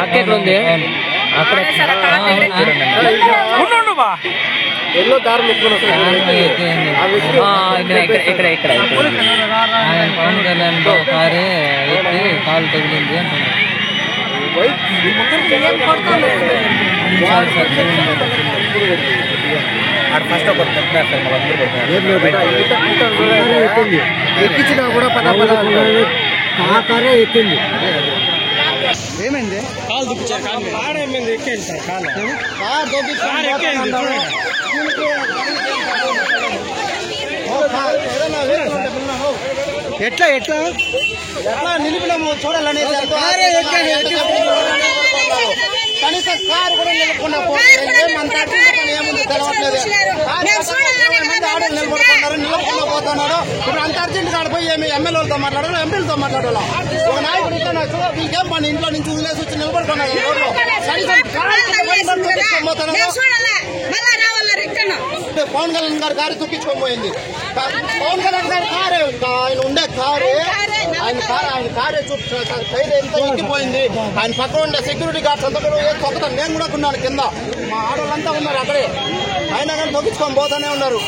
అక్క ఎట్లా ఉంది అక్కడ ఎన్నో దారులు ఇక్కడ పవన్ కళ్యాణ్ కారే ఎక్కి కాలు తగిలింది అంటున్నారు. ఎక్కించినా కూడా ఆ కారే ఎక్కింది. ఏమైంది? కాలు దుప్పించారు. కారు ఏమైంది? ఎక్కేది సార్ కారు ఎట్లా ఎట్లా ఎట్లా నిలిపినాము చూడాలని కనీసం కారు కూడా నిలుపుకున్నా ఏముంది తెలవట్లేదు. ఆడలు నిలబడుతున్నారు, నిలబడుకున్నా పోతున్నారు. ఇప్పుడు అంత అర్జెంట్ కాడ పోయి ఏమి ఎమ్మెల్యేలతో మాట్లాడాలి, ఎంపీలతో మాట్లాడాలా? ఒక నాయకుడు ఇంకేం పని ఇంట్లో నుంచి వదిలేసి వచ్చి నిలబడుకున్నారు. పవన్ కళ్యాణ్ గారి కారు తుక్కించుకోబోయింది. పవన్ కళ్యాణ్ గారి కారే ఆయన ఉండే కారే ఆయన కారే టైర్ ఎంత ఎక్కిపోయింది. ఆయన పక్కన ఉండే సెక్యూరిటీ గార్డ్స్ అంతా కూడా తొక్కుతాను. నేను కూడా ఉన్నాను కింద, మా ఆడవాళ్ళంతా ఉన్నారు అక్కడే. అయినా కానీ తొక్కించుకొని పోతానే ఉన్నారు.